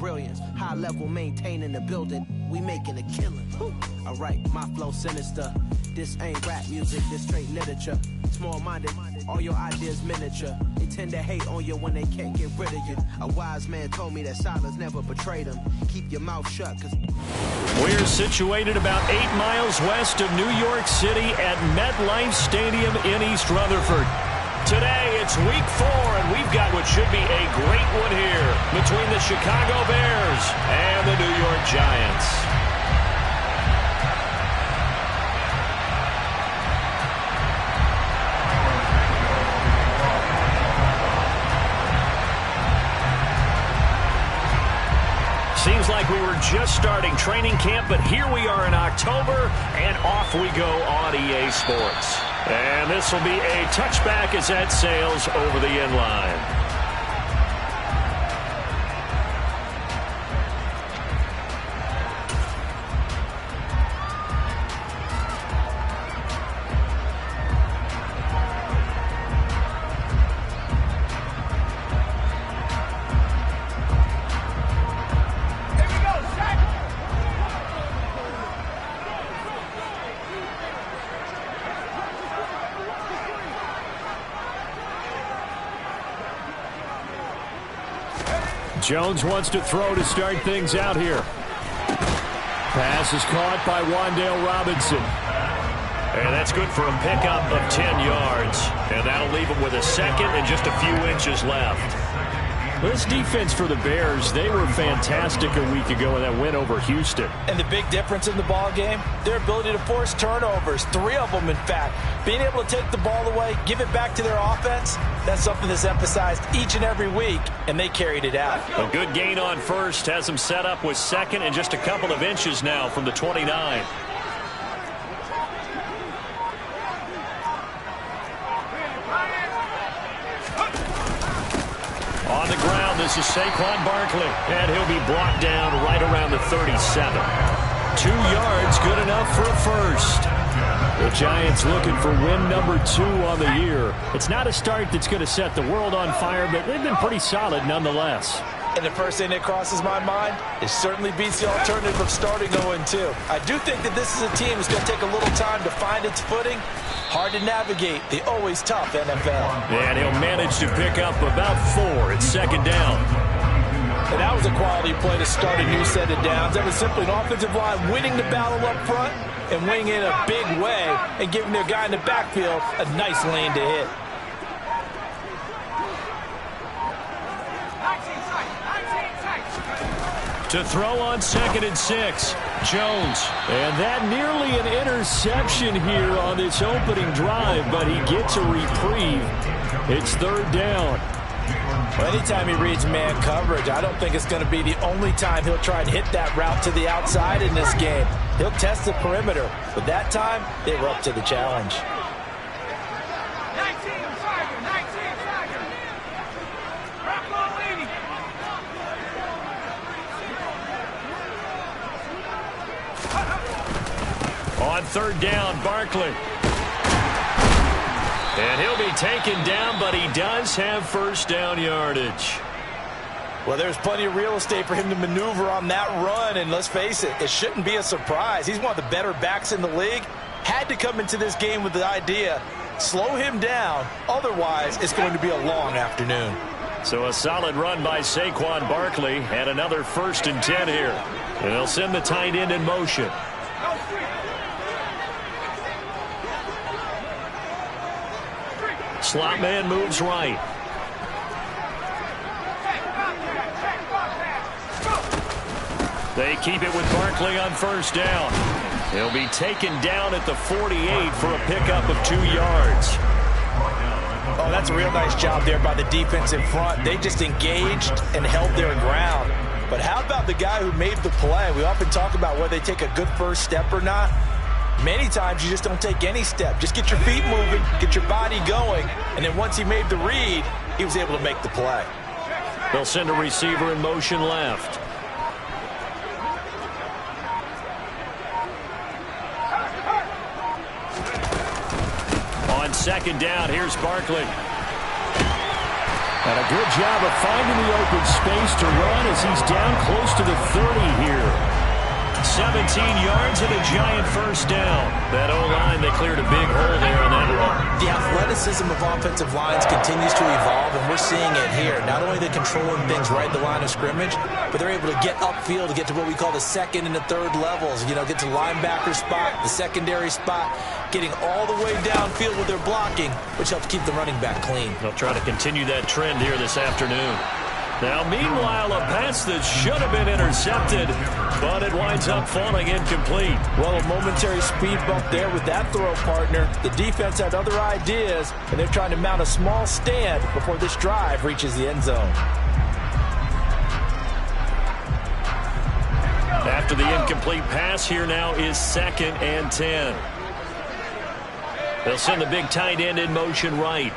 brilliance. High level maintaining the building. We making a killing. Alright, my flow sinister. This ain't rap music, this straight literature. Small-minded, all your ideas miniature. They tend to hate on you when they can't get rid of you. A wise man told me that silence never betrayed him. Keep your mouth shut, cause... We're situated about 8 miles west of New York City at MetLife Stadium in East Rutherford. Today, it's week 4, and we've got what should be a great one here between the Chicago Bears and the New York Giants. Seems like we were just starting training camp, but here we are in October, and off we go on EA Sports. And this will be a touchback as that sails over the end line. Jones wants to throw to start things out here. Pass is caught by Wan'Dale Robinson. And that's good for a pickup of 10 yards. And that'll leave him with a second and just a few inches left. This defense for the Bears, they were fantastic a week ago in that win over Houston. And the big difference in the ball game, their ability to force turnovers, 3 of them in fact. Being able to take the ball away, give it back to their offense, that's something that's emphasized each and every week, and they carried it out. A good gain on first has them set up with second and just a couple of inches now from the 29. On the ground, this is Saquon Barkley, and he'll be brought down right around the 37. 2 yards, good enough for a first. The Giants looking for win number 2 on the year. It's not a start that's going to set the world on fire, but they've been pretty solid nonetheless. And the first thing that crosses my mind is certainly beats the alternative of starting 0-2. I do think that this is a team that's going to take a little time to find its footing. Hard to navigate the always tough NFL. And he'll manage to pick up about 4 at second down. And that was a quality play to start a new set of downs. That was simply an offensive line winning the battle up front and winning in a big way and giving their guy in the backfield a nice lane to hit. To throw on 2nd and 6, Jones. And that nearly an interception here on this opening drive, but he gets a reprieve. It's 3rd down. Well, anytime he reads man coverage, I don't think it's going to be the only time he'll try and hit that route to the outside in this game. He'll test the perimeter, but that time they were up to the challenge. On 3rd down, Barkley. And he'll be taken down, but he does have first down yardage. Well, there's plenty of real estate for him to maneuver on that run, and let's face it, it shouldn't be a surprise. He's one of the better backs in the league. Had to come into this game with the idea, slow him down, otherwise it's going to be a long afternoon. So a solid run by Saquon Barkley, and another 1st and 10 here. And they'll send the tight end in motion. Slot man moves right. They keep it with Barkley on 1st down. He'll be taken down at the 48 for a pickup of 2 yards. Oh, that's a real nice job there by the defense in front. They just engaged and held their ground. But how about the guy who made the play? We often talk about whether they take a good first step or not. Many times you just don't take any step. Just get your feet moving, get your body going, and then once he made the read, he was able to make the play. They'll send a receiver in motion left. On 2nd down, here's Barkley. And a good job of finding the open space to run as he's down close to the 30 here. 17 yards and a giant first down. That O-line, they cleared a big hole there on that run. The athleticism of offensive lines continues to evolve, and we're seeing it here. Not only are they controlling things right at the line of scrimmage, but they're able to get upfield to get to what we call the second and the third levels. You know, get to linebacker spot, the secondary spot, getting all the way downfield with their blocking, which helps keep the running back clean. They'll try to continue that trend here this afternoon. Now, meanwhile, a pass that should have been intercepted, but it winds up falling incomplete. Well, a momentary speed bump there with that throw, partner. The defense had other ideas, and they're trying to mount a small stand before this drive reaches the end zone. After the incomplete pass, here now is 2nd and 10. They'll send the big tight end in motion right.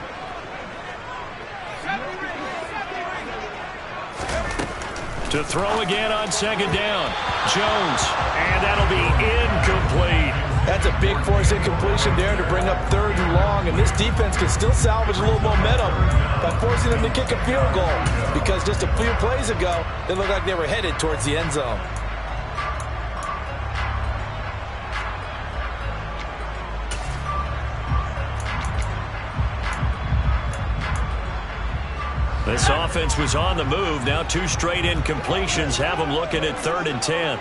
To throw again on 2nd down. Jones, and that'll be incomplete. That's a big force incompletion there to bring up 3rd and long, and this defense can still salvage a little momentum by forcing them to kick a field goal, because just a few plays ago, they looked like they were headed towards the end zone. This offense was on the move. Now 2 straight incompletions have them looking at 3rd and 10.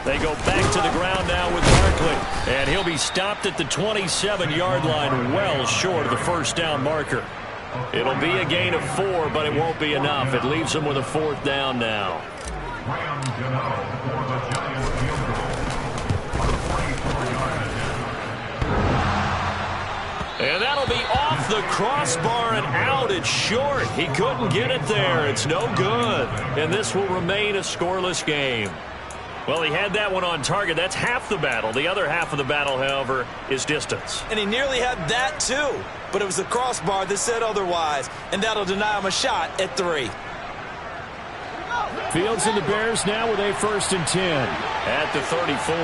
They go back to the ground now with Barkley. And he'll be stopped at the 27-yard line, well short of the first down marker. It'll be a gain of 4, but it won't be enough. It leaves them with a 4th down now. And that'll be off the crossbar and out. It's short. He couldn't get it there. It's no good. And this will remain a scoreless game. Well, he had that one on target. That's half the battle. The other half of the battle, however, is distance. And he nearly had that, too. But it was the crossbar that said otherwise. And that'll deny him a shot at 3. Fields and the Bears now with a 1st and 10 at the 34.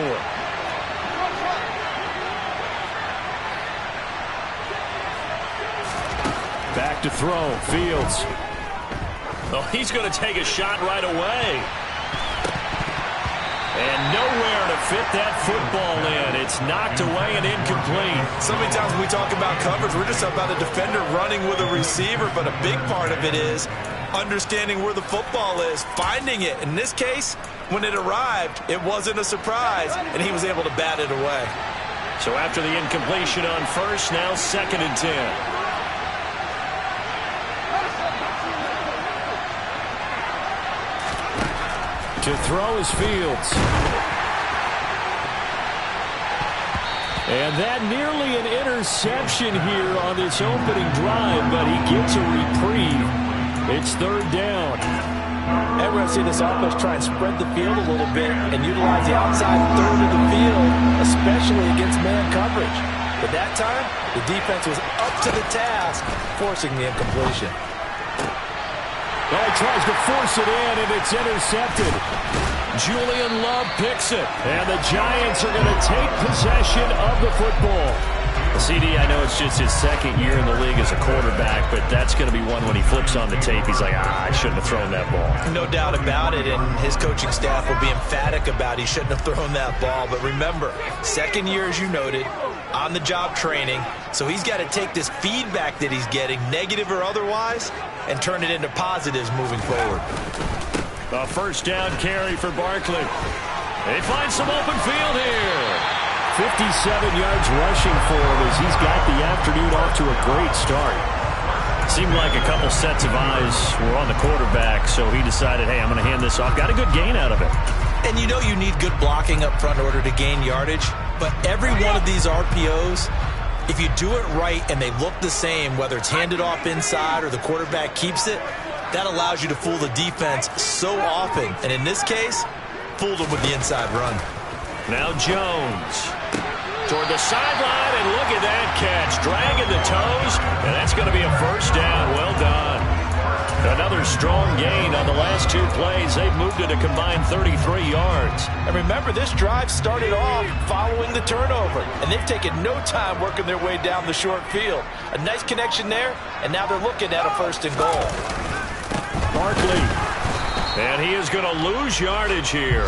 Back to throw. Fields. Oh, he's going to take a shot right away. And nowhere to fit that football in. It's knocked away and incomplete. So many times when we talk about coverage, we're just about a defender running with a receiver, but a big part of it is understanding where the football is, finding it. In this case, when it arrived, it wasn't a surprise, and he was able to bat it away. So after the incompletion on 1st, now 2nd and 10. To throw is Fields. And that nearly an interception here on this opening drive, but he gets a reprieve. It's 3rd down. And we're going to see this offense try and spread the field a little bit and utilize the outside 3rd of the field, especially against man coverage. But that time, the defense was up to the task, forcing the incompletion. Well, he tries to force it in, and it's intercepted. Julian Love picks it, and the Giants are going to take possession of the football. CD, I know it's just his 2nd year in the league as a quarterback, but that's going to be one when he flips on the tape, he's like, I shouldn't have thrown that ball. No doubt about it, and his coaching staff will be emphatic about he shouldn't have thrown that ball. But remember, 2nd year, as you noted, on-the-job training, so he's got to take this feedback that he's getting, negative or otherwise, and turn it into positives moving forward. A 1st down carry for Barkley. They find some open field here. 57 yards rushing for him as he's got the afternoon off to a great start. Seemed like a couple sets of eyes were on the quarterback, so he decided, hey, I'm going to hand this off. Got a good gain out of it. And you know you need good blocking up front in order to gain yardage, but every one of these RPOs, if you do it right and they look the same, whether it's handed off inside or the quarterback keeps it, that allows you to fool the defense so often. And in this case, fooled them with the inside run. Now Jones toward the sideline, and look at that catch. Dragging the toes, and that's going to be a 1st down. Well done. Another strong gain on the last last 2 plays, they've moved it a combined 33 yards. And remember, this drive started off following the turnover, and they've taken no time working their way down the short field. A nice connection there, and now they're looking at a 1st and goal. Barkley. And he is going to lose yardage here.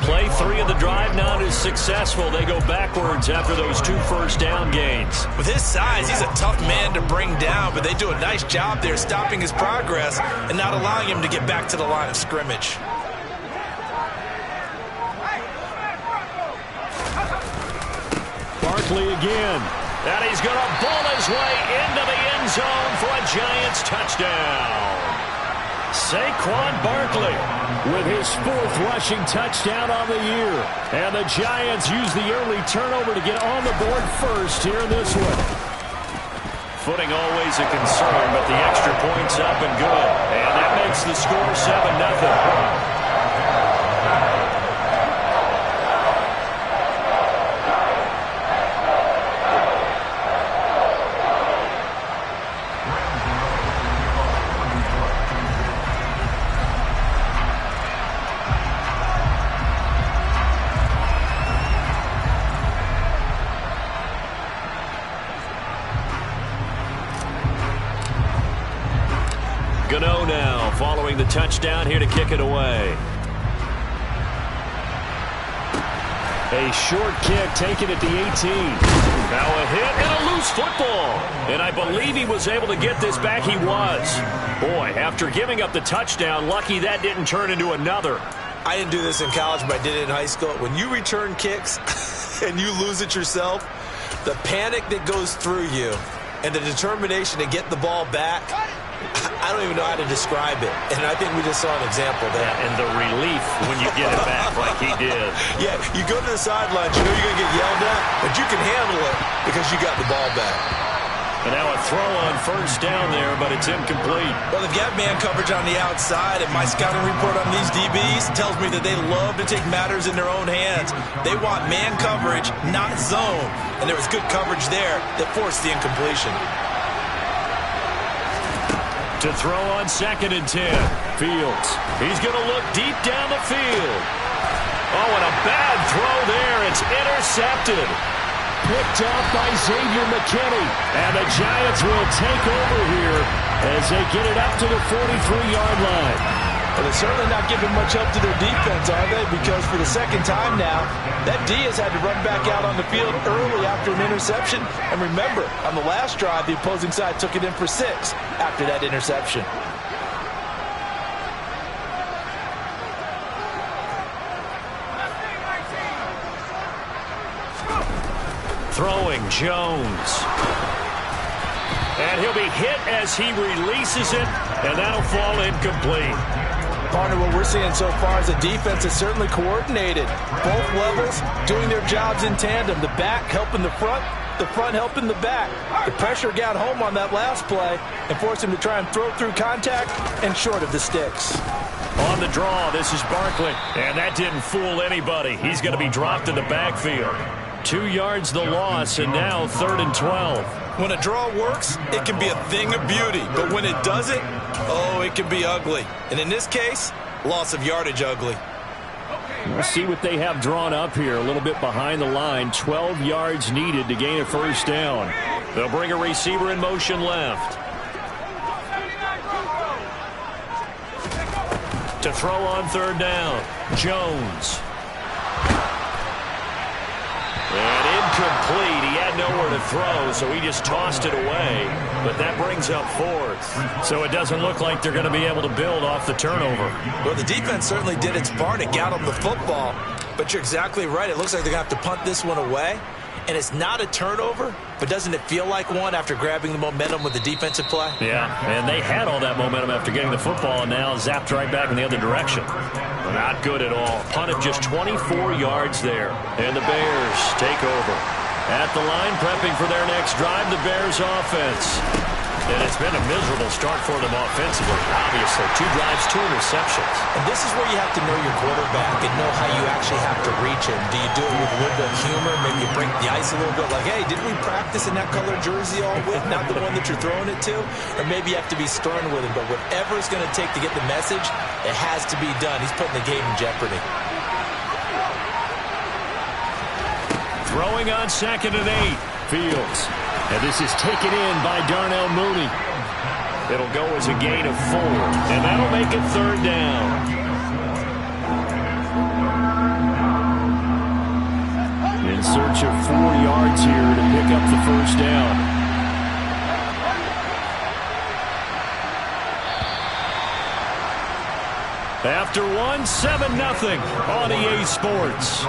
Play 3 of the drive not as successful. They go backwards after those 2 first down gains. With his size, he's a tough man to bring down, but they do a nice job there stopping his progress and not allowing him to get back to the line of scrimmage. Barkley again. And he's going to ball his way into the end zone for a Giants touchdown. Saquon Barkley with his 4th rushing touchdown on the year. And the Giants use the early turnover to get on the board first here in this one. Footing always a concern, but the extra point's up and good. And that makes the score 7-0. Gano now following the touchdown here to kick it away. A short kick taken at the 18. Now a hit and a loose football. And I believe he was able to get this back. He was. Boy, after giving up the touchdown, lucky that didn't turn into another. I didn't do this in college, but I did it in high school. When you return kicks and you lose it yourself, the panic that goes through you and the determination to get the ball back, I don't even know how to describe it. And I think we just saw an example there. Yeah, and the relief when you get it back like he did. Yeah, you go to the sidelines, you know you're going to get yelled at, but you can handle it because you got the ball back. And now a throw on 1st down there, but it's incomplete. Well, they've got man coverage on the outside, and my scouting report on these DBs tells me that they love to take matters in their own hands. They want man coverage, not zone. And there was good coverage there that forced the incompletion. To throw on 2nd and 10. Fields. He's going to look deep down the field. Oh, and a bad throw there. It's intercepted. Picked off by Xavier McKinney. And the Giants will take over here as they get it up to the 43-yard line. Well, they're certainly not giving much help to their defense, are they? Because for the 2nd time now, that D has had to run back out on the field early after an interception. And remember, on the last drive, the opposing side took it in for 6 after that interception. Throwing Jones. And he'll be hit as he releases it, and that'll fall incomplete. Partner, what we're seeing so far is the defense is certainly coordinated. Both levels doing their jobs in tandem. The back helping the front helping the back. The pressure got home on that last play and forced him to try and throw through contact and short of the sticks. On the draw, this is Barkley. And that didn't fool anybody. He's going to be dropped in the backfield. 2 yards the loss, and now 3rd and 12. When a draw works, it can be a thing of beauty. But when it doesn't, oh, it can be ugly. And in this case, loss of yardage ugly. We'll see what they have drawn up here. A little bit behind the line. 12 yards needed to gain a 1st down. They'll bring a receiver in motion left. To throw on 3rd down. Jones. And incomplete. He had nowhere to throw, so he just tossed it away. But that brings up 4th. So it doesn't look like they're going to be able to build off the turnover. Well, the defense certainly did its part. It got them the football. But you're exactly right. It looks like they're going to have to punt this one away. And it's not a turnover, but doesn't it feel like one after grabbing the momentum with the defensive play? Yeah, and they had all that momentum after getting the football, and now zapped right back in the other direction. Not good at all. Punt of just 24 yards there. And the Bears take over. At the line, prepping for their next drive, the Bears offense. And it's been a miserable start for them offensively. Obviously, 2 drives, 2 interceptions. And this is where you have to know your quarterback and know how you actually have to reach him. Do you do it with a little bit of humor? Maybe you break the ice a little bit like, hey, didn't we practice in that color jersey all week? Not the one that you're throwing it to? Or maybe you have to be stern with him. But whatever it's going to take to get the message, it has to be done. He's putting the game in jeopardy. Throwing on 2nd and 8. Fields. And this is taken in by Darnell Mooney. It'll go as a gain of 4. And that'll make it 3rd down. In search of 4 yards here to pick up the 1st down. After 1, 7-0 on EA Sports.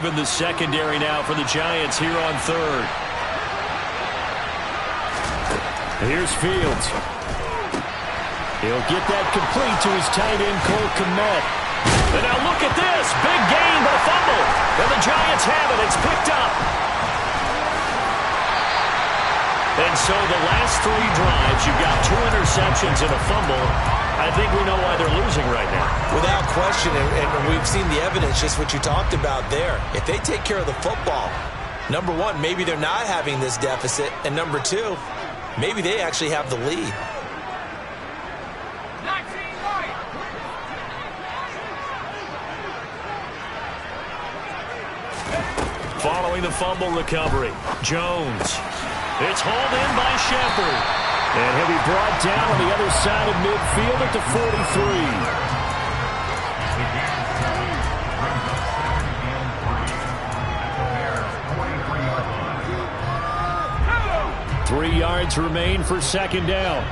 In the secondary now for the Giants here on 3rd. Here's Fields. He'll get that complete to his tight end, Cole Kmet. And now look at this. Big gain, but a fumble. And the Giants have it. It's picked up. And so the last 3 drives, you've got 2 interceptions and a fumble. I think we know why they're losing right now. Without question, and we've seen the evidence, just what you talked about there. If they take care of the football, number 1, maybe they're not having this deficit, and number 2, maybe they actually have the lead. Following the fumble recovery, Jones. It's hauled in by Shepard. And he'll be brought down on the other side of midfield at the 43. 3 yards remain for 2nd down.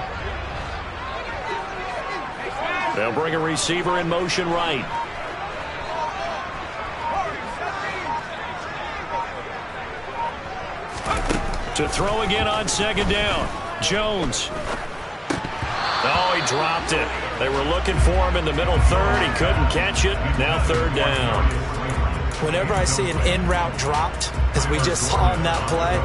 They'll bring a receiver in motion right. To throw again on 2nd down. Jones. Oh, he dropped it. They were looking for him in the middle 3rd. He couldn't catch it. Now 3rd down. Whenever I see an in route dropped, as we just saw in that play,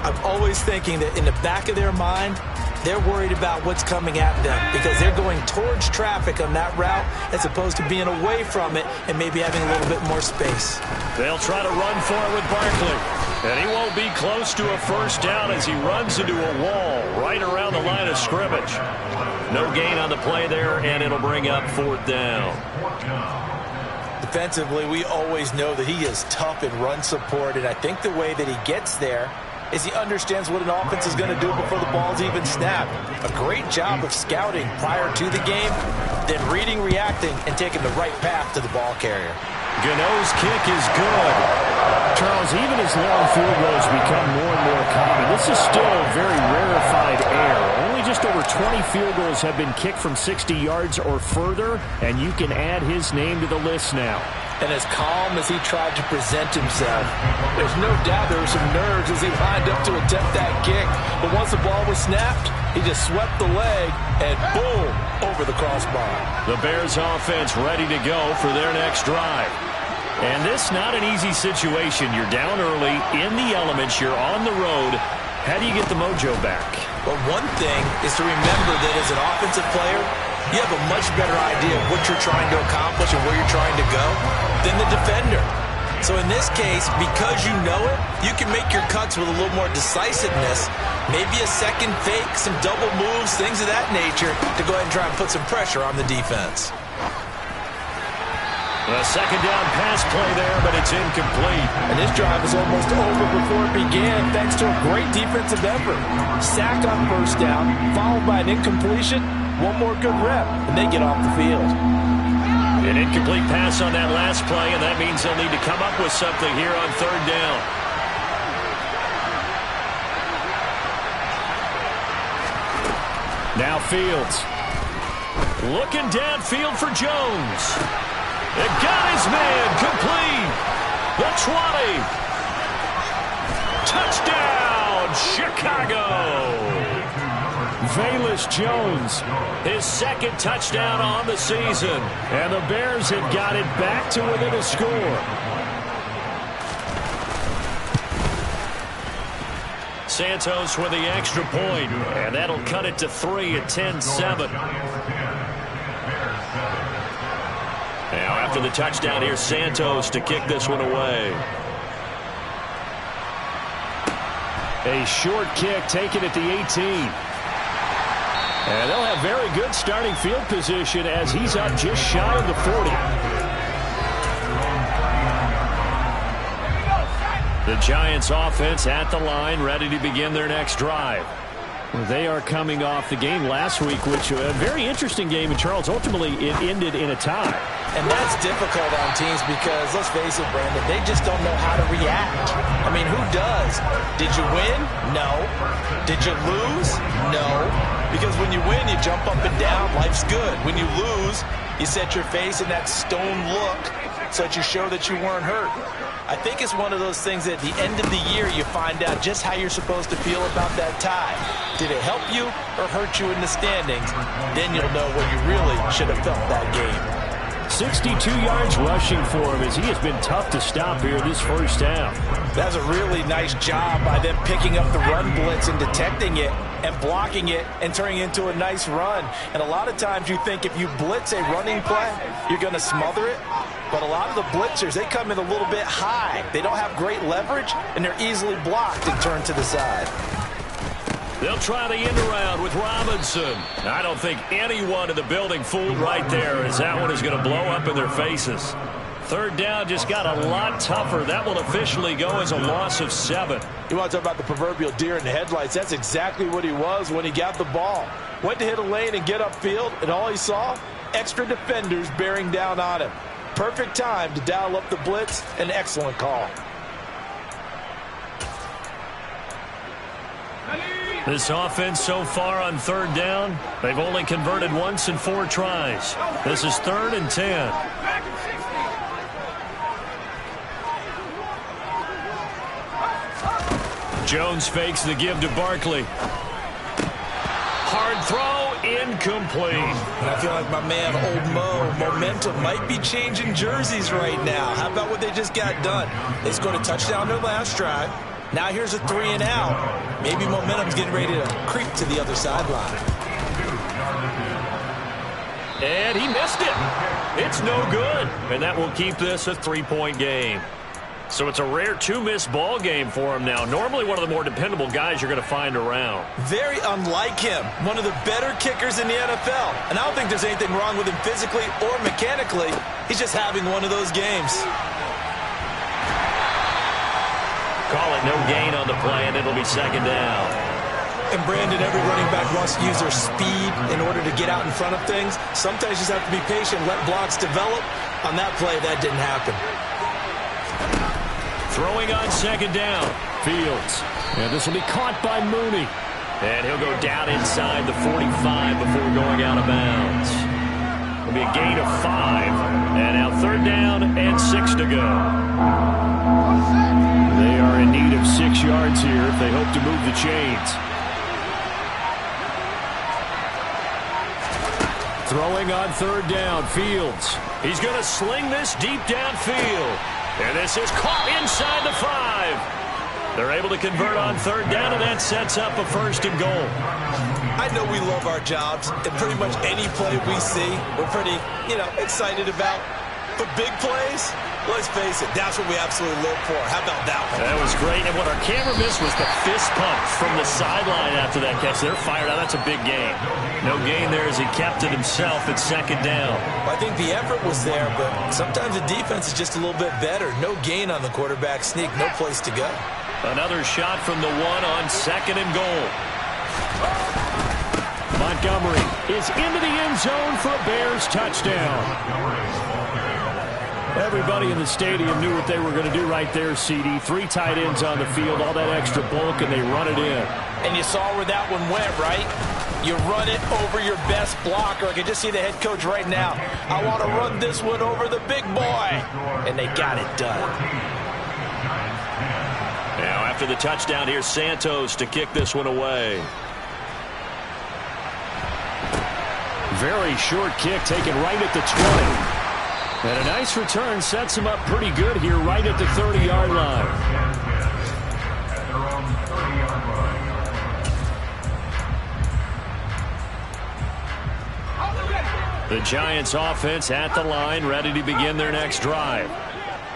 I'm always thinking that in the back of their mind, they're worried about what's coming at them because they're going towards traffic on that route as opposed to being away from it and maybe having a little bit more space. They'll try to run for it with Barkley. And he won't be close to a 1st down as he runs into a wall right around the line of scrimmage. No gain on the play there, and it'll bring up 4th down. Defensively, we always know that he is tough in run support, and I think the way that he gets there is he understands what an offense is going to do before the ball's even snapped. A great job of scouting prior to the game, then reading, reacting, and taking the right path to the ball carrier. Gano's kick is good. Charles, even as long field goals become more and more common, this is still a very rarefied air. Only just over 20 field goals have been kicked from 60 yards or further, and you can add his name to the list now. And as calm as he tried to present himself, there's no doubt there were some nerves as he lined up to attempt that kick. But once the ball was snapped, he just swept the leg and boom, over the crossbar. The Bears offense ready to go for their next drive. And this not an easy situation. You're down early, in the elements, you're on the road. How do you get the mojo back? Well, one thing is to remember that as an offensive player, you have a much better idea of what you're trying to accomplish and where you're trying to go than the defender. So in this case, because you know it, you can make your cuts with a little more decisiveness, maybe a second fake, some double moves, things of that nature, to go ahead and try and put some pressure on the defense. A 2nd down pass play there, but it's incomplete. And this drive is almost over before it began, thanks to a great defensive effort. Sack on 1st down, followed by an incompletion, one more good rep, and they get off the field. An incomplete pass on that last play, and that means they'll need to come up with something here on 3rd down. Now Fields. Looking downfield for Jones. It got his man complete. The 20. Touchdown, from Chicago. Velus Jones, his second touchdown on the season. And the Bears have got it back to within a score. Santos with the extra point, and that'll cut it to 3 at 10-7. Now after the touchdown, here's Santos to kick this one away. A short kick taken at the 18. And they'll have very good starting field position as he's up just shy of the 40. The Giants offense at the line, ready to begin their next drive. Well, they are coming off the game last week, which a very interesting game in Charles. Ultimately, it ended in a tie. And that's difficult on teams because, let's face it, Brandon, they just don't know how to react. I mean, who does? Did you win? No. Did you lose? No. Because when you win, you jump up and down. Life's good. When you lose, you set your face in that stone look so that you show that you weren't hurt. I think it's one of those things that at the end of the year you find out just how you're supposed to feel about that tie. Did it help you or hurt you in the standings? Then you'll know where you really should have felt that game. 62 yards rushing for him as he has been tough to stop here this first half. That's a really nice job by them picking up the run blitz and detecting it and blocking it and turning it into a nice run. And a lot of times you think if you blitz a running play, you're going to smother it. But a lot of the blitzers, they come in a little bit high. They don't have great leverage, and they're easily blocked and turned to the side. They'll try the end around with Robinson. I don't think anyone in the building fooled right there, as that one is going to blow up in their faces. Third down just got a lot tougher. That will officially go as a loss of 7. You want to talk about the proverbial deer in the headlights. That's exactly what he was when he got the ball. Went to hit a lane and get upfield, and all he saw, extra defenders bearing down on him. Perfect time to dial up the blitz. An excellent call. This offense so far on third down, they've only converted once in 4 tries. This is 3rd and 10. Jones fakes the give to Barkley. Hard throw, incomplete. And I feel like my man, Old Mo, momentum might be changing jerseys right now. How about what they just got done? They scored a touchdown their last drive. Now here's a 3 and out. Maybe momentum's getting ready to creep to the other sideline. And he missed it. It's no good. And that will keep this a 3-point game. So it's a rare 2-miss ball game for him now. Normally one of the more dependable guys you're going to find around. Very unlike him. One of the better kickers in the NFL. And I don't think there's anything wrong with him physically or mechanically. He's just having one of those games. Call it no gain on the play, and it'll be 2nd down. And Brandon, every running back wants to use their speed in order to get out in front of things. Sometimes you just have to be patient, let blocks develop. On that play, that didn't happen. Throwing on 2nd down. Fields. And this will be caught by Mooney. And he'll go down inside the 45 before going out of bounds. It'll be a gain of 5. And now 3rd down and 6 to go. They are in need of 6 yards here if they hope to move the chains. Throwing on 3rd down, Fields. He's going to sling this deep downfield. And this is caught inside the 5. They're able to convert on 3rd down, and that sets up a 1st and goal. I know we love our jobs, and pretty much any play we see, we're pretty, excited about. But big plays, let's face it, that's what we absolutely live for. How about that one? That was great, and what our camera missed was the fist pump from the sideline after that catch. They're fired out. That's a big gain. No gain there as he kept it himself at 2nd down. Well, I think the effort was there, but sometimes the defense is just a little bit better. No gain on the quarterback sneak, no place to go. Another shot from the 1 on 2nd and goal. Montgomery is into the end zone for a Bears touchdown. Everybody in the stadium knew what they were going to do right there, CD. 3 tight ends on the field, all that extra bulk, and they run it in. And you saw where that one went, right? You run it over your best blocker. I can just see the head coach right now. I want to run this one over the big boy. And they got it done. Now after the touchdown. Here's Santos to kick this one away. Very short kick taken right at the 20. And a nice return sets him up pretty good here right at the 30-yard line. The Giants offense at the line, ready to begin their next drive.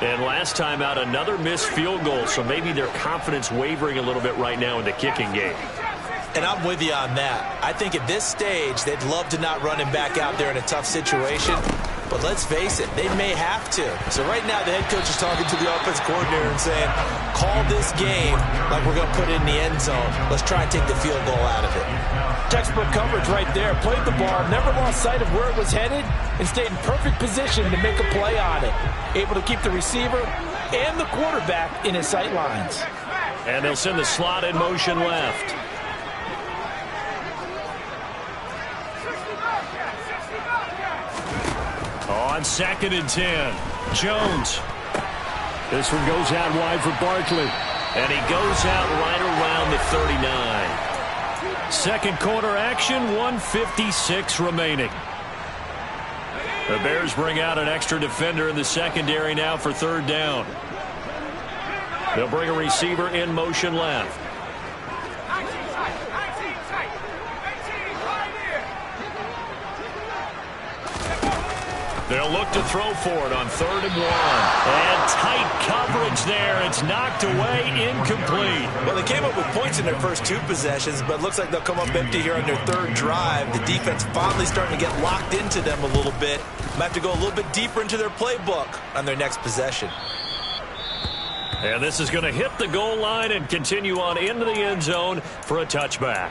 And last time out, another missed field goal, so maybe their confidence wavering a little bit right now in the kicking game. And I'm with you on that. I think at this stage, they'd love to not run him back out there in a tough situation. But let's face it, they may have to. So right now, the head coach is talking to the offense coordinator and saying, call this game like we're going to put it in the end zone. Let's try and take the field goal out of it. Textbook coverage right there. Played the ball, never lost sight of where it was headed, and stayed in perfect position to make a play on it. Able to keep the receiver and the quarterback in his sight lines. And they'll send the slot in motion left. On 2nd and 10, Jones. This one goes out wide for Barkley. And he goes out right around the 39. Second quarter action, 1:56 remaining. The Bears bring out an extra defender in the secondary now for 3rd down. They'll bring a receiver in motion left. They'll look to throw for it on 3rd and 1. And tight coverage there. It's knocked away, incomplete. Well, they came up with points in their first 2 possessions, but it looks like they'll come up empty here on their 3rd drive. The defense finally starting to get locked into them a little bit. Might have to go a little bit deeper into their playbook on their next possession. And this is going to hit the goal line and continue on into the end zone for a touchback.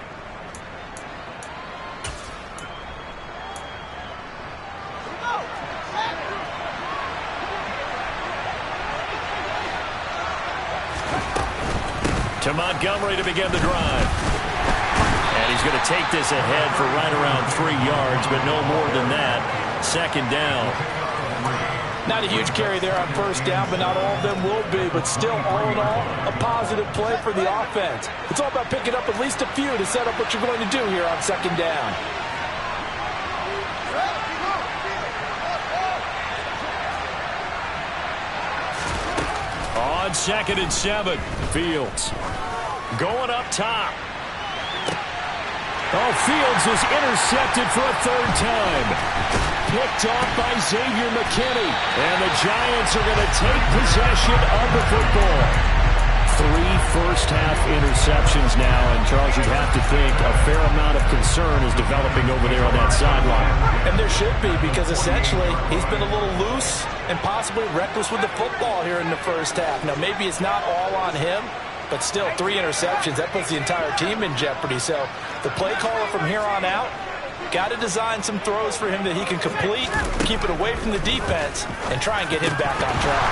To Montgomery to begin the drive. And he's going to take this ahead for right around 3 yards, but no more than that. 2nd down. Not a huge carry there on 1st down, but not all of them will be. But still, all in all, a positive play for the offense. It's all about picking up at least a few to set up what you're going to do here on 2nd down. On 2nd and 7, Fields going up top. Oh, Fields is intercepted for a 3rd time. Picked off by Xavier McKinney. And the Giants are going to take possession of the football. 3 first-half interceptions now. And, Charles, you'd have to think a fair amount of concern is developing over there on that sideline. And there should be, because essentially he's been a little loose and possibly reckless with the football here in the first half. Now, maybe it's not all on him, but still 3 interceptions. That puts the entire team in jeopardy. So the play caller from here on out got to design some throws for him that he can complete, keep it away from the defense, and try and get him back on track.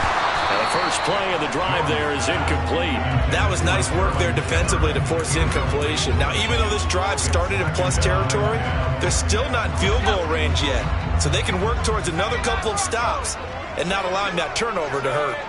And the first play of the drive there is incomplete. That was nice work there defensively to force incompletion. Now, even though this drive started in plus territory, they're still not in field goal range yet. So they can work towards another couple of stops and not allowing that turnover to hurt.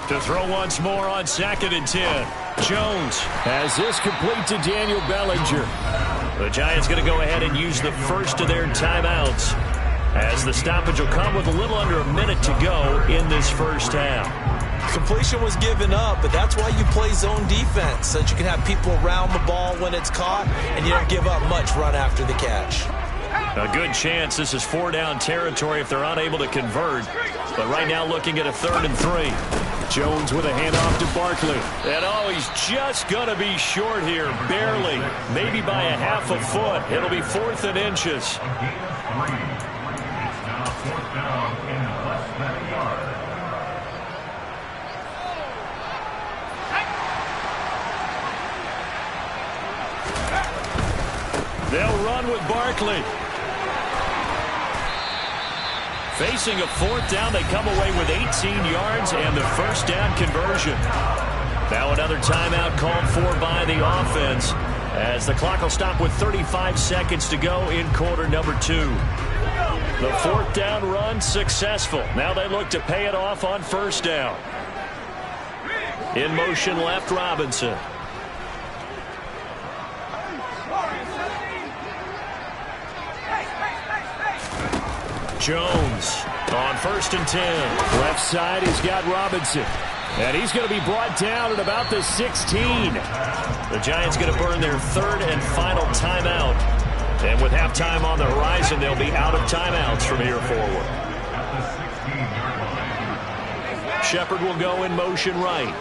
To throw once more on 2nd and 10. Jones has this complete to Daniel Bellinger. The Giants going to go ahead and use the first of their timeouts, as the stoppage will come with a little under a minute to go in this first half. Completion was given up, but that's why you play zone defense, so that you can have people around the ball when it's caught, and you don't give up much run after the catch. A good chance this is 4-down territory if they're unable to convert. But right now looking at a 3rd and 3. Jones with a handoff to Barkley. And oh, he's just going to be short here, barely. Maybe by a half a foot. It'll be 4th and inches. They'll run with Barkley. Facing a 4th down, they come away with 18 yards and the first down conversion. Now another timeout called for by the offense as the clock will stop with 35 seconds to go in quarter number 2. The 4th down run successful. Now they look to pay it off on 1st down. In motion left, Robinson. Jones on 1st and 10. Left side, he's got Robinson. And he's going to be brought down at about the 16. The Giants going to burn their 3rd and final timeout. And with halftime on the horizon, they'll be out of timeouts from here forward. Shepard will go in motion right.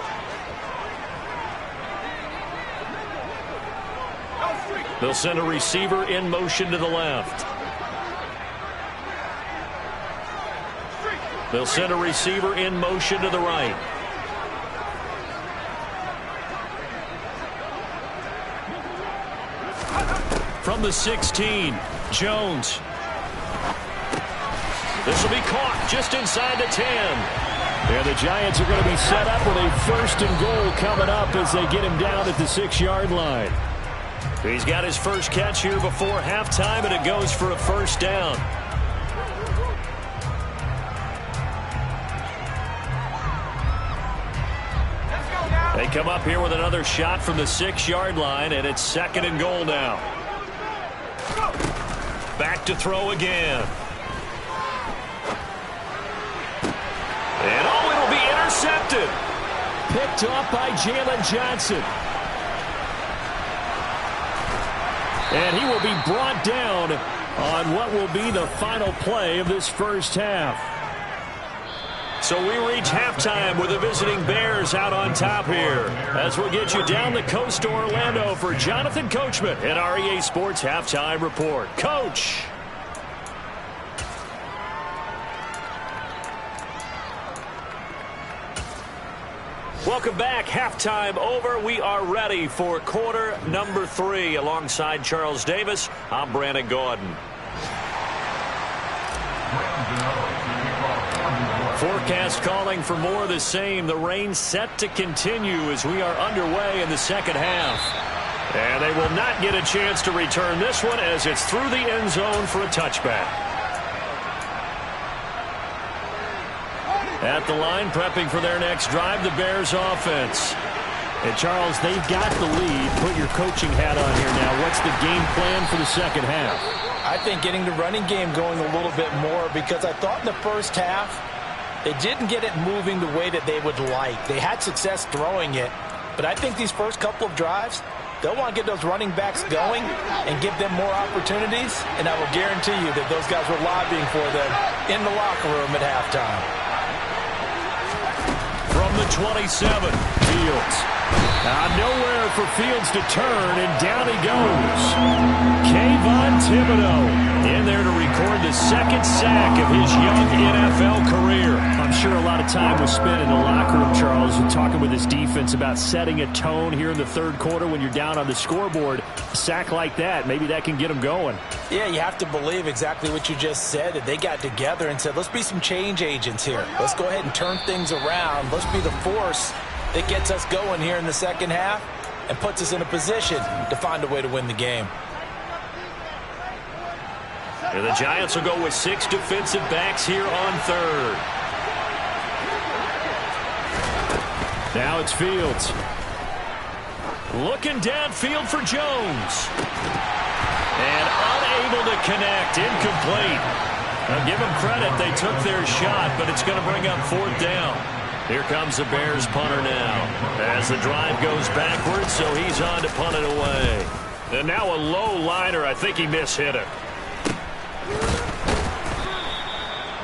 They'll send a receiver in motion to the left. They'll send a receiver in motion to the right. From the 16, Jones. This will be caught just inside the 10. And the Giants are going to be set up with a 1st and goal coming up as they get him down at the 6-yard line. He's got his first catch here before halftime, and it goes for a 1st down. They come up here with another shot from the 6-yard line, and it's 2nd and goal now. Back to throw again. And it'll be intercepted. Picked off by Jalen Johnson. And he will be brought down on what will be the final play of this 1st half. So we reach halftime with the visiting Bears out on top here. As we'll get you down the coast to Orlando for Jonathan Coachman at our EA Sports Halftime Report. Coach. Welcome back. Halftime over. We are ready for quarter number 3. Alongside Charles Davis, I'm Brandon Gaudin. Forecast calling for more of the same. The rain set to continue as we are underway in the 2nd half. And they will not get a chance to return this one as it's through the end zone for a touchback. At the line, prepping for their next drive, the Bears offense. And Charles, they've got the lead. Put your coaching hat on here now. What's the game plan for the 2nd half? I think getting the running game going a little bit more, because I thought in the 1st half they didn't get it moving the way that they would like. They had success throwing it, but I think these first couple of drives, they'll want to get those running backs going and give them more opportunities, and I will guarantee you that those guys were lobbying for them in the locker room at halftime. From the 27, Fields. Nowhere for Fields to turn, and down he goes. Kayvon Thibodeaux in there to record the 2nd sack of his young NFL career. I'm sure a lot of time was spent in the locker room, Charles, and talking with his defense about setting a tone here in the 3rd quarter when you're down on the scoreboard. A sack like that, maybe that can get them going. Yeah, you have to believe exactly what you just said, that they got together and said, let's be some change agents here. Let's go ahead and turn things around. Let's be the force that gets us going here in the 2nd half and puts us in a position to find a way to win the game. And the Giants will go with 6 defensive backs here on 3rd. Now it's Fields. Looking downfield for Jones. And unable to connect. Incomplete. Now give them credit. They took their shot, but it's going to bring up 4th down. Here comes the Bears punter now. As the drive goes backwards, so he's on to punt it away. And now a low liner. I think he mishit it.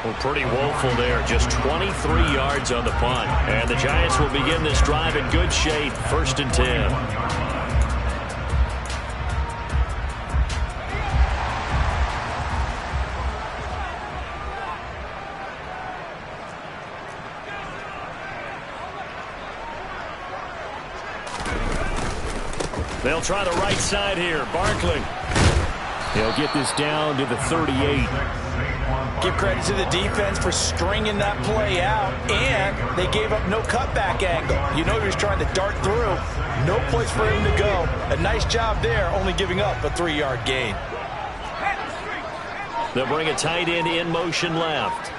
Well, pretty woeful there. Just 23 yards on the punt. And the Giants will begin this drive in good shape. 1st and 10. They'll try the right side here. Barkley. He'll get this down to the 38. Give credit to the defense for stringing that play out, and they gave up no cutback angle. You know he was trying to dart through. No place for him to go. A nice job there, only giving up a 3-yard gain. They'll bring a tight end in motion left.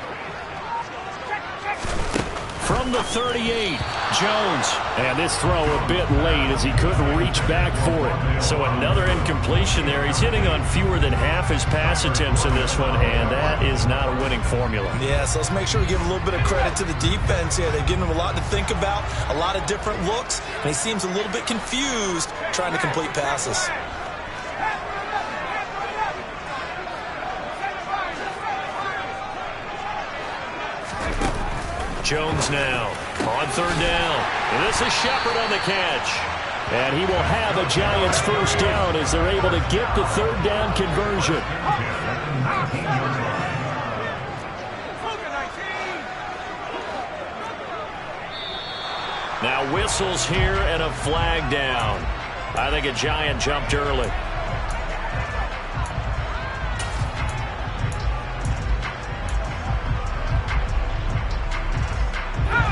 From the 38, Jones. And this throw a bit late as he couldn't reach back for it. So another incompletion there. He's hitting on fewer than half his pass attempts in this one, and that is not a winning formula. Yeah, so let's make sure we give a little bit of credit to the defense here. They've given him a lot to think about, a lot of different looks, and he seems a little bit confused trying to complete passes. Jones now on 3rd down. And this is Shepard on the catch. And he will have a Giants first down as they're able to get the 3rd down conversion. Now whistles here and a flag down. I think a Giant jumped early.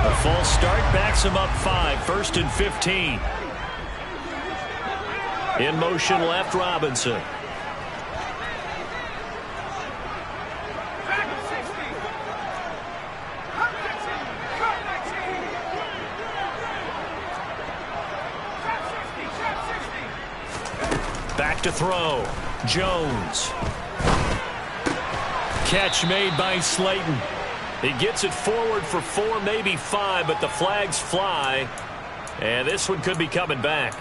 A false start backs him up 5, 1st and 15. In motion left, Robinson. Back to throw. Jones. Catch made by Slayton. He gets it forward for 4, maybe 5, but the flags fly. And this one could be coming back.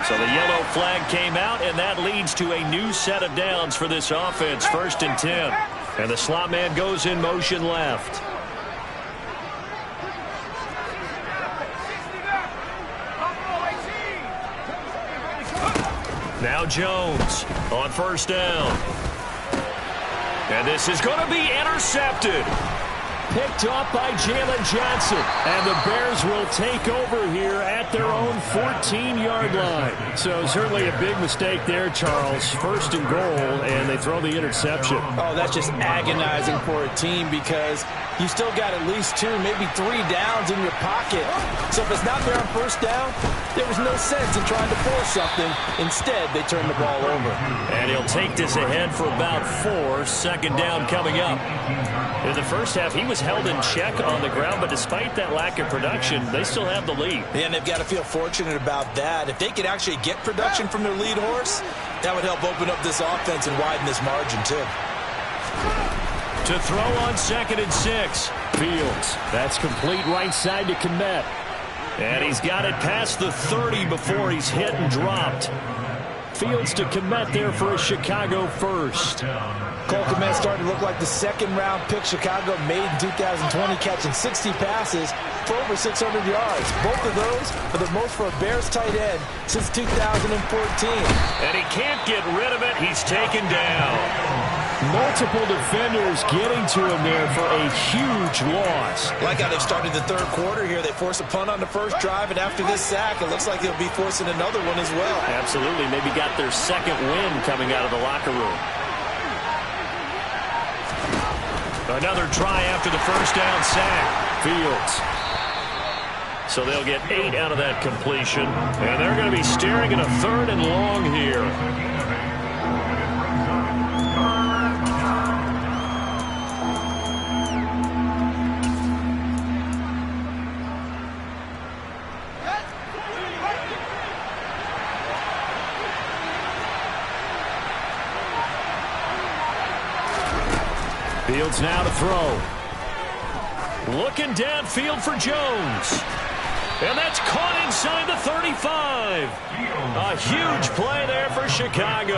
So the yellow flag came out, and that leads to a new set of downs for this offense, 1st and 10. And the slot man goes in motion left. Now Jones on 1st down. And this is going to be intercepted. Picked off by Jalen Johnson. And the Bears will take over here at their own 14-yard line. So certainly a big mistake there, Charles. 1st and goal, and they throw the interception. Oh, that's just agonizing for a team because you still got at least 2, maybe 3 downs in your pocket. So if it's not there on 1st down, there was no sense in trying to force something. Instead, they turn the ball over. And he'll take this ahead for about 4. 2nd down coming up. In the first half, he was held in check on the ground, but despite that lack of production, they still have the lead. And they've got to feel fortunate about that. If they could actually get production from their lead horse, that would help open up this offense and widen this margin, too. To throw on 2nd and 6. Fields. That's complete right side to Kmet. And he's got it past the 30 before he's hit and dropped. Fields to Kmet there for a Chicago first. Cole Kmet starting to look like the 2nd-round pick Chicago made in 2020, catching 60 passes for over 600 yards. Both of those are the most for a Bears tight end since 2014. And he can't get rid of it. He's taken down. Multiple defenders getting to him there for a huge loss. Like how they've started the 3rd quarter here. They force a punt on the 1st drive, and after this sack, it looks like they'll be forcing another one as well. Absolutely. Maybe got their 2nd win coming out of the locker room. Another try after the 1st down sack. Fields. So they'll get 8 out of that completion. And they're going to be staring at a 3rd and long here. Fields now to throw. Looking downfield for Jones. And that's caught inside the 35. A huge play there for Chicago.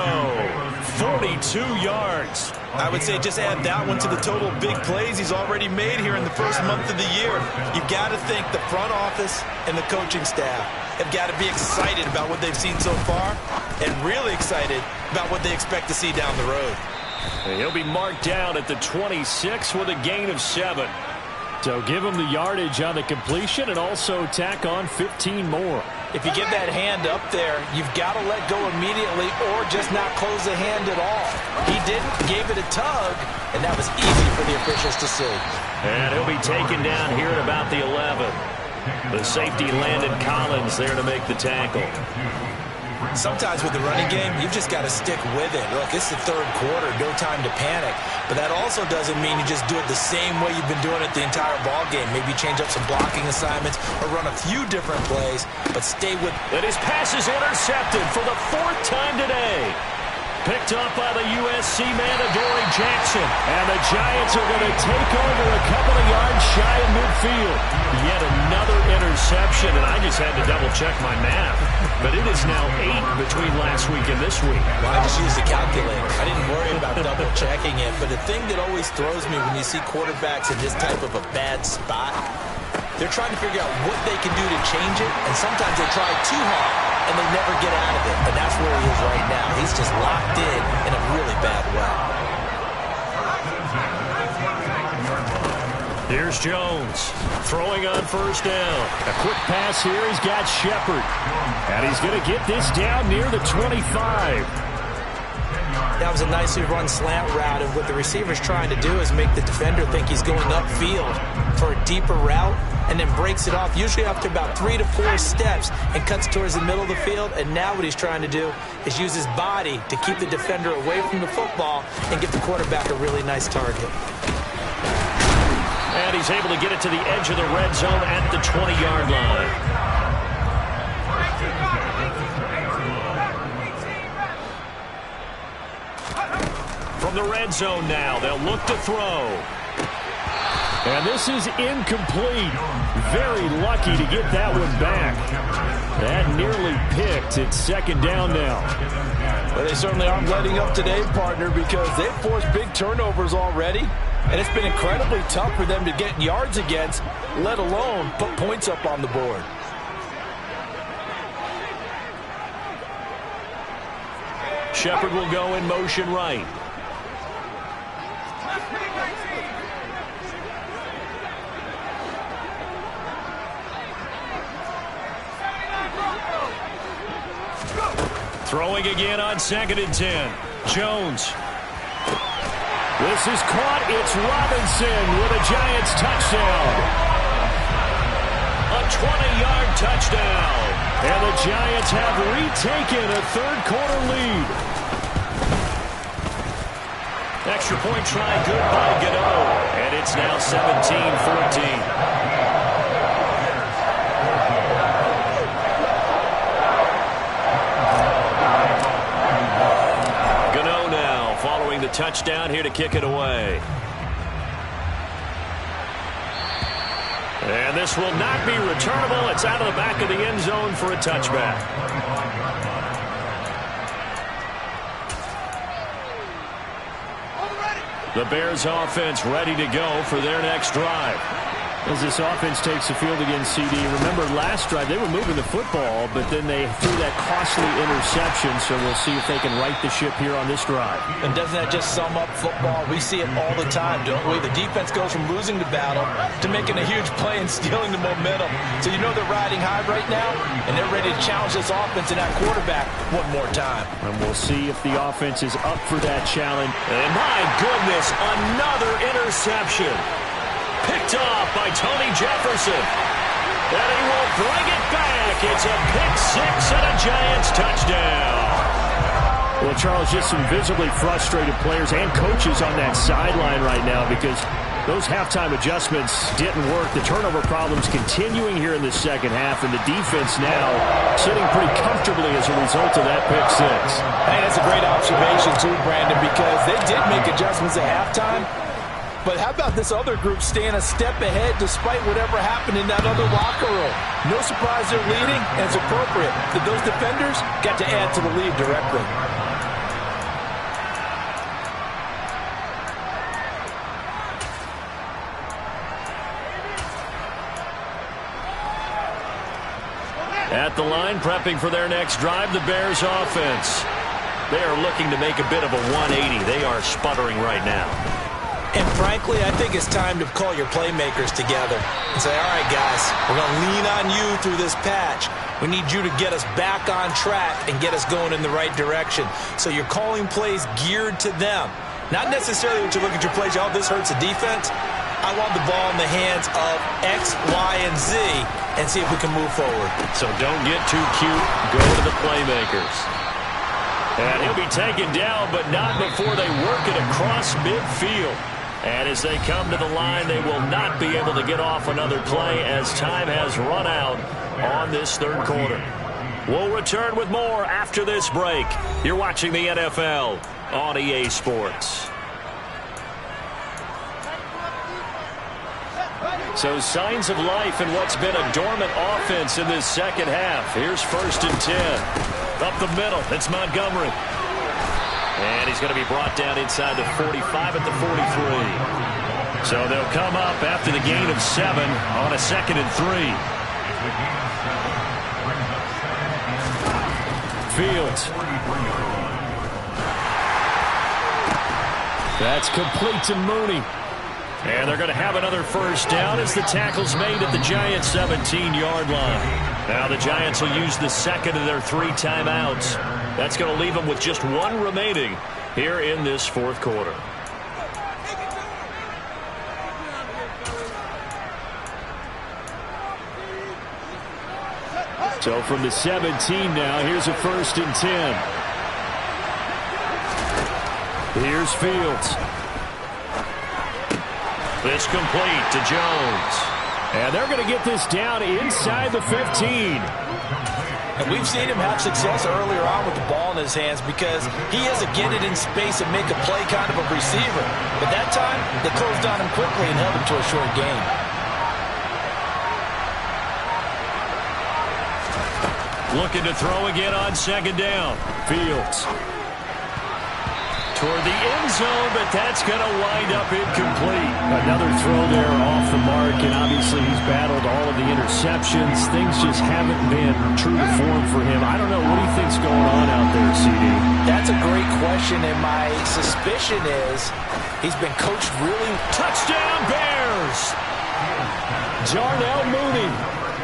42 yards. I would say just add that one to the total big plays he's already made here in the first month of the year. You've got to think the front office and the coaching staff have got to be excited about what they've seen so far and really excited about what they expect to see down the road. He'll be marked down at the 26 with a gain of 7. So give him the yardage on the completion and also tack on 15 more. If you get that hand up there, you've got to let go immediately or just not close the hand at all. He didn't, gave it a tug, and that was easy for the officials to see. And he'll be taken down here at about the 11. The safety Landon Collins there to make the tackle. Sometimes with the running game, you've just got to stick with it. Look, it's the third quarter, no time to panic. But that also doesn't mean you just do it the same way you've been doing it the entire ball game. Maybe change up some blocking assignments or run a few different plays, but stay with it. And his pass is intercepted for the 4th time today. Picked up by the USC man, Adoree Jackson. And the Giants are going to take over a couple of yards shy of midfield. Yet another interception, and I just had to double-check my math. But it is now 8 between last week and this week. Well, I just used the calculator. I didn't worry about double-checking it. But the thing that always throws me when you see quarterbacks in this type of a bad spot, they're trying to figure out what they can do to change it, and sometimes they try too hard, and they never get out of it. And that's where he is right now. He's just locked in a really bad way. Here's Jones throwing on first down. A quick pass here. He's got Shepard. And he's going to get this down near the 25. That was a nicely run slant route, and what the receiver's trying to do is make the defender think he's going upfield for a deeper route, and then breaks it off, usually after about 3 to 4 steps, and cuts towards the middle of the field. And now what he's trying to do is use his body to keep the defender away from the football and give the quarterback a really nice target. And he's able to get it to the edge of the red zone at the 20-yard line. From the red zone now, they'll look to throw. And this is incomplete. Very lucky to get that one back. That nearly picked. It's second down now. Well, they certainly aren't letting up today, partner, because they've forced big turnovers already. And it's been incredibly tough for them to get yards against, let alone put points up on the board. Shepard will go in motion right. Throwing again on 2nd and 10. Jones. This is caught. It's Robinson with a Giants touchdown. A 20-yard touchdown. And the Giants have retaken a third-quarter lead. Extra point try good by Gano. And it's now 17-14. The touchdown here to kick it away. And this will not be returnable. It's out of the back of the end zone for a touchback. The Bears offense ready to go for their next drive. As this offense takes the field against CD, remember last drive they were moving the football, but then they threw that costly interception, so we'll see if they can right the ship here on this drive. And doesn't that just sum up football? We see it all the time, don't we? The defense goes from losing the battle to making a huge play and stealing the momentum. So you know they're riding high right now, and they're ready to challenge this offense and that quarterback one more time. And we'll see if the offense is up for that challenge. And my goodness, another interception. Picked off by Tony Jefferson. And he will bring it back. It's a pick-6 and a Giants touchdown. Well, Charles, just some visibly frustrated players and coaches on that sideline right now because those halftime adjustments didn't work. The turnover problems continuing here in the second half, and the defense now sitting pretty comfortably as a result of that pick-6. Hey, that's a great observation too, Brandon, because they did make adjustments at halftime. But how about this other group staying a step ahead despite whatever happened in that other locker room? No surprise they're leading, and it's appropriate that those defenders got to add to the lead directly. At the line, prepping for their next drive, the Bears offense. They are looking to make a bit of a 180. They are sputtering right now. And frankly, I think it's time to call your playmakers together and say, all right, guys, we're going to lean on you through this patch. We need you to get us back on track and get us going in the right direction. So you're calling plays geared to them. Not necessarily when you look at your plays, oh, this hurts the defense. I want the ball in the hands of X, Y, and Z and see if we can move forward. So don't get too cute. Go to the playmakers. And he'll be taken down, but not before they work it across midfield. And as they come to the line, they will not be able to get off another play as time has run out on this third quarter. We'll return with more after this break. You're watching the NFL on EA Sports. So signs of life in what's been a dormant offense in this second half. Here's 1st and 10. Up the middle, it's Montgomery. And he's going to be brought down inside the 45 at the 43. So they'll come up after the gain of 7 on a 2nd and 3. Fields. That's complete to Mooney. And they're going to have another first down as the tackle's made at the Giants' 17-yard line. Now the Giants will use the second of their 3 timeouts. That's going to leave them with just 1 remaining here in this fourth quarter. So from the 17 now, here's a 1st and 10. Here's Fields. It's complete to Jones. And they're going to get this down inside the 15. And we've seen him have success earlier on with the ball in his hands because he has to get it in space and make a play kind of a receiver. But that time, they closed on him quickly and held him to a short gain. Looking to throw again on 2nd down. Fields. Toward the end zone, but that's going to wind up incomplete. Another throw there off the mark, and obviously he's battled all of the interceptions. Things just haven't been true to form for him. I don't know. What do you think's going on out there, CD? That's a great question, and my suspicion is he's been coached really. Touchdown, Bears! Darnell Mooney,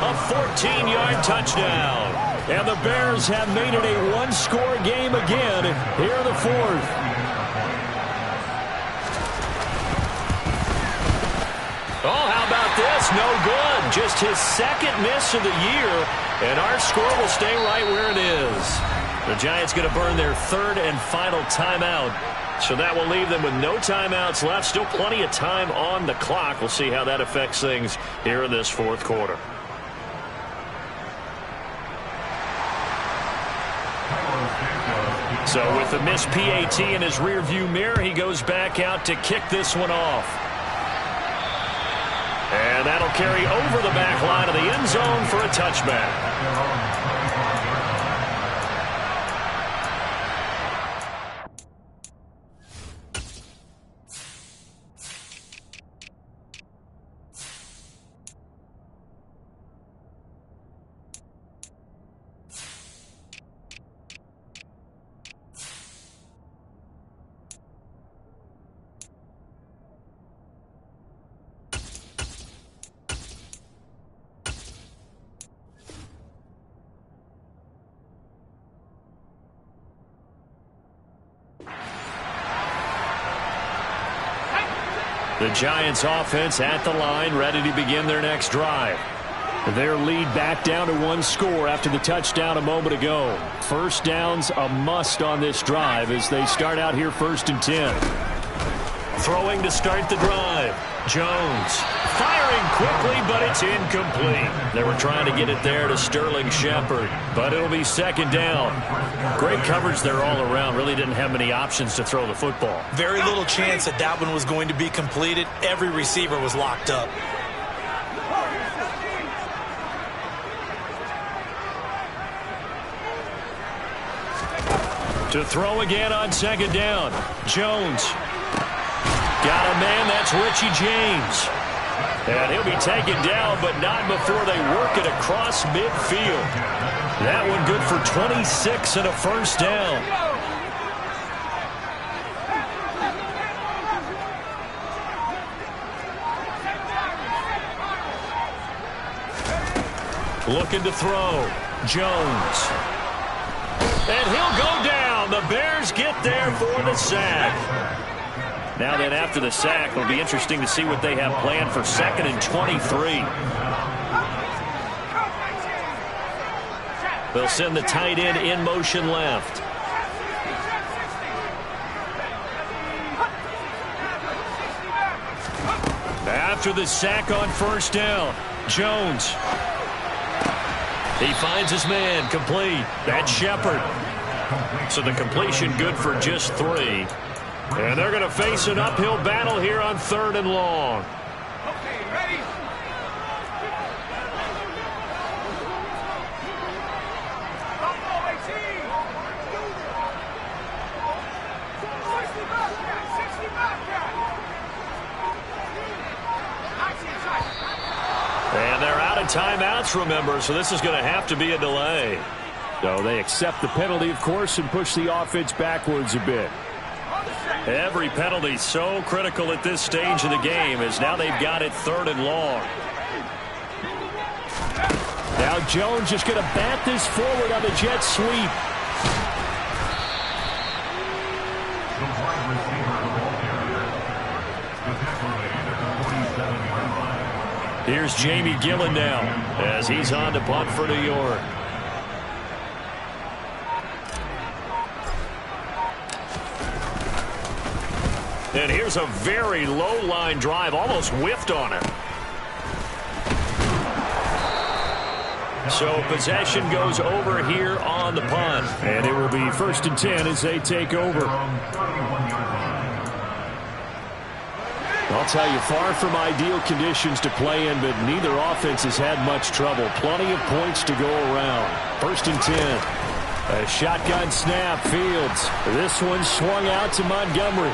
a 14-yard touchdown. And the Bears have made it a 1-score game again here in the fourth. Oh, how about this? No good. Just his 2nd miss of the year, and our score will stay right where it is. The Giants going to burn their 3rd and final timeout, so that will leave them with no timeouts left. Still plenty of time on the clock. We'll see how that affects things here in this fourth quarter. So with the missed PAT in his rearview mirror, he goes back out to kick this one off. And that'll carry over the back line of the end zone for a touchback. The Giants offense at the line, ready to begin their next drive. Their lead back down to 1 score after the touchdown a moment ago. First down's a must on this drive as they start out here 1st and 10. Throwing to start the drive. Jones firing quickly, but it's incomplete. They were trying to get it there to Sterling Shepard, but it'll be 2nd down. Great coverage there all around. Really didn't have many options to throw the football. Very little chance that one was going to be completed. Every receiver was locked up. To throw again on 2nd down. Jones. Got a man, that's Richie James. And he'll be taken down, but not before they work it across midfield. That one good for 26 and a first down. Looking to throw. Jones. And he'll go down. The Bears get there for the sack. Now then, after the sack, it'll be interesting to see what they have planned for 2nd and 23. They'll send the tight end in motion left. After the sack on 1st down, Jones. He finds his man, complete. That's Shepard. So the completion good for just 3. And they're going to face an uphill battle here on 3rd and long. Okay, ready? And they're out of timeouts, remember, so this is going to have to be a delay. So they accept the penalty, of course, and push the offense backwards a bit. Every penalty so critical at this stage of the game, as now they've got it 3rd and long. Now Jones just going to bat this forward on the jet sweep. Here's Jamie Gillen now as he's on to punt for New York. And here's a very low line drive, almost whiffed on it. So possession goes over here on the punt. And it will be 1st and 10 as they take over. I'll tell you, far from ideal conditions to play in, but neither offense has had much trouble. Plenty of points to go around. 1st and 10. A shotgun snap, Fields. This one swung out to Montgomery.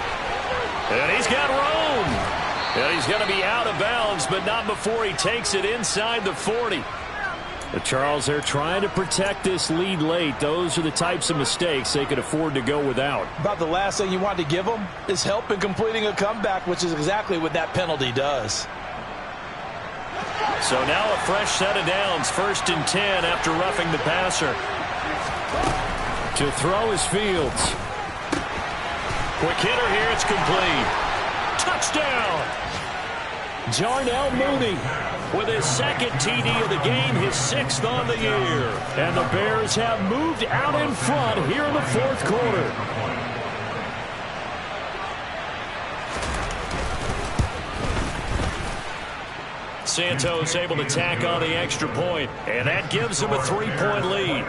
And he's got room. And he's going to be out of bounds, but not before he takes it inside the 40. But Charles, they're trying to protect this lead late. Those are the types of mistakes they could afford to go without. About the last thing you want to give them is help in completing a comeback, which is exactly what that penalty does. So now a fresh set of downs, 1st and 10 after roughing the passer. To throw is Fields. Quick hitter here, it's complete. Touchdown! Darnell Mooney with his 2nd TD of the game, his 6th on the year. And the Bears have moved out in front here in the 4th quarter. Santos able to tack on the extra point, and that gives him a 3-point lead.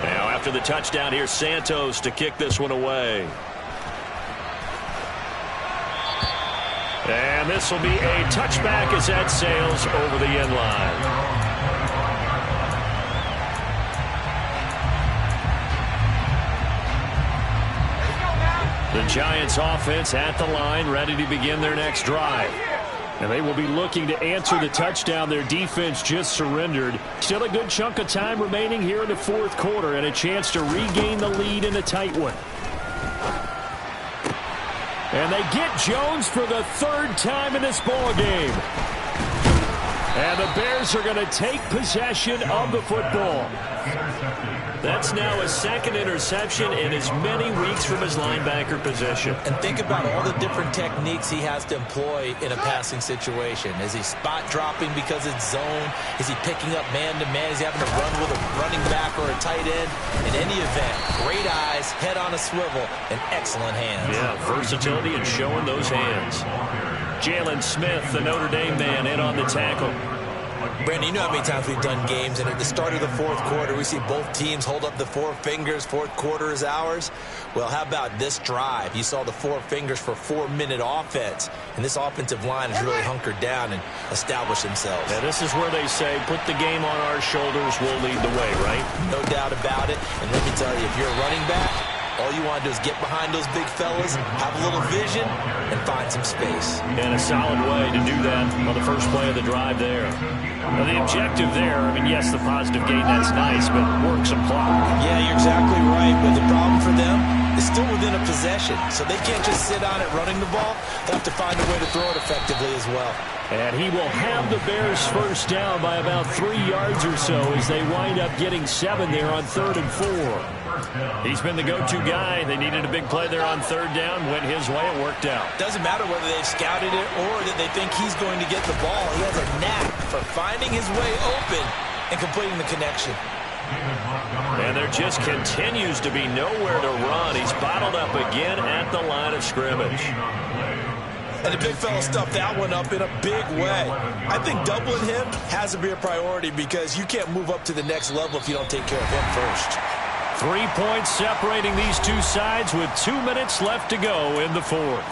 Now after the touchdown, here's Santos to kick this one away. And this will be a touchback as that sails over the end line. The Giants offense at the line, ready to begin their next drive. And they will be looking to answer the touchdown their defense just surrendered. Still a good chunk of time remaining here in the 4th quarter and a chance to regain the lead in a tight one. And they get Jones for the 3rd time in this ball game. And the Bears are going to take possession of the football. That's now his 2nd interception in as many weeks from his linebacker position. And think about all the different techniques he has to employ in a passing situation. Is he spot dropping because it's zone? Is he picking up man-to-man? Is he having to run with a running back or a tight end? In any event, great eyes, head on a swivel, and excellent hands. Yeah, versatility and showing those hands. Jalen Smith, the Notre Dame man, in on the tackle. Brandon, you know how many times we've done games, and at the start of the 4th quarter, we see both teams hold up the 4 fingers, 4th quarter is ours. Well, how about this drive? You saw the 4 fingers for 4-minute offense, and this offensive line has really hunkered down and established themselves. Yeah, this is where they say, put the game on our shoulders, we'll lead the way, right? No doubt about it, and let me tell you, if you're a running back, all you want to do is get behind those big fellas, have a little vision, and find some space. And a solid way to do that on the first play of the drive there. Well, the objective there, I mean, yes, the positive gain, that's nice, but work some clock. Yeah, you're exactly right, but the problem for them is still within a possession, so they can't just sit on it running the ball. They'll have to find a way to throw it effectively as well. And he will have the Bears first down by about 3 yards or so as they wind up getting 7 there on 3rd and 4. He's been the go-to guy. They needed a big play there on 3rd down. Went his way. It worked out. Doesn't matter whether they've scouted it or that they think he's going to get the ball. He has a knack for finding his way open and completing the connection. And there just continues to be nowhere to run. He's bottled up again at the line of scrimmage. And the big fella stuffed that one up in a big way. I think doubling him has to be a priority because you can't move up to the next level if you don't take care of him first. 3 points separating these two sides with 2 minutes left to go in the fourth.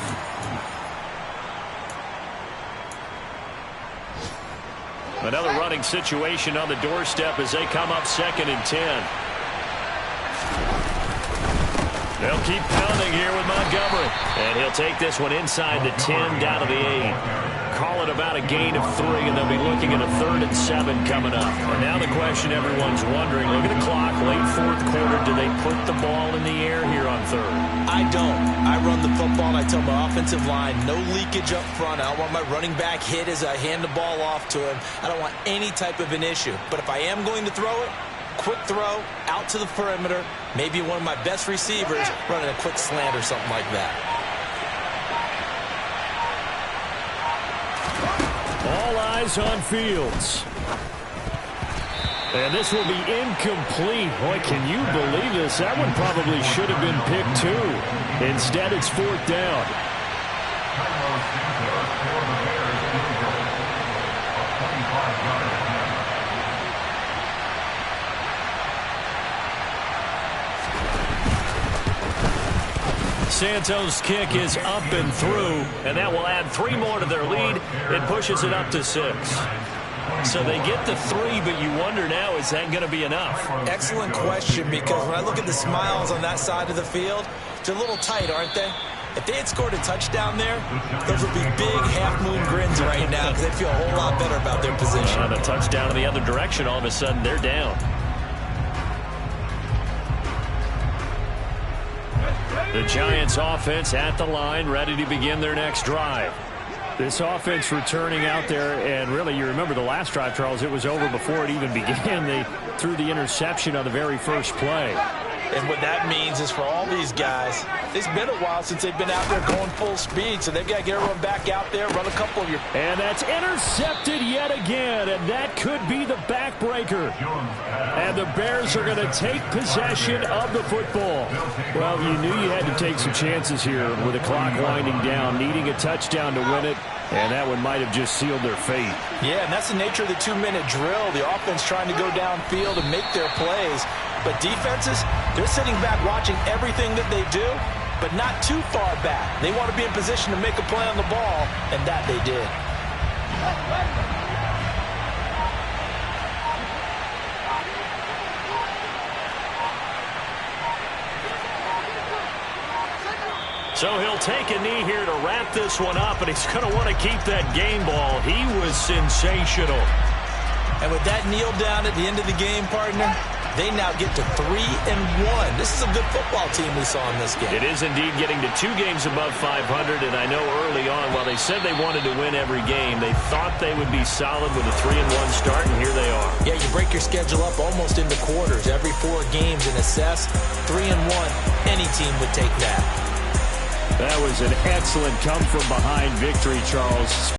Another running situation on the doorstep as they come up 2nd and 10. They'll keep pounding here with Montgomery. And he'll take this one inside the 10 down to the 8. Call it about a gain of 3, and they'll be looking at a 3rd and 7 coming up. And now the question everyone's wondering, look at the clock, late 4th quarter, do they put the ball in the air here on 3rd? I don't. I run the football, and I tell my offensive line, no leakage up front. I don't want my running back hit as I hand the ball off to him. I don't want any type of an issue. But if I am going to throw it, quick throw, out to the perimeter, maybe one of my best receivers running a quick slant or something like that. All eyes on Fields. And this will be incomplete. Boy, can you believe this? That one probably should have been picked too. Instead, it's 4th down. Santos' kick is up and through, and that will add 3 more to their lead. It pushes it up to 6. So they get the 3, but you wonder now, is that going to be enough? Excellent question, because when I look at the smiles on that side of the field, they're a little tight, aren't they? If they had scored a touchdown there, those would be big half-moon grins right now because they feel a whole lot better about their position. On a touchdown in the other direction, all of a sudden they're down. The Giants offense at the line, ready to begin their next drive. This offense returning out there, and really, you remember the last drive, Charles, it was over before it even began. They threw the interception on the very first play. And what that means is for all these guys, it's been a while since they've been out there going full speed, so they've got to get everyone back out there, run a couple of your... And that's intercepted yet again, and that could be the backbreaker. And the Bears are going to take possession of the football. Well, you knew you had to take some chances here with the clock winding down, needing a touchdown to win it, and that one might have just sealed their fate. Yeah, and that's the nature of the 2-minute drill. The offense trying to go downfield and make their plays. But defenses, they're sitting back watching everything that they do, but not too far back. They want to be in position to make a play on the ball, and that they did. So he'll take a knee here to wrap this one up, and he's going to want to keep that game ball. He was sensational. And with that kneel down at the end of the game, partner, they now get to 3-1. This is a good football team we saw in this game. It is indeed getting to 2 games above 500, and I know early on, while they said they wanted to win every game, they thought they would be solid with a 3-1 start, and here they are. Yeah, you break your schedule up almost into quarters, every 4 games, and assess 3-1. Any team would take that. That was an excellent come-from-behind victory, Charles.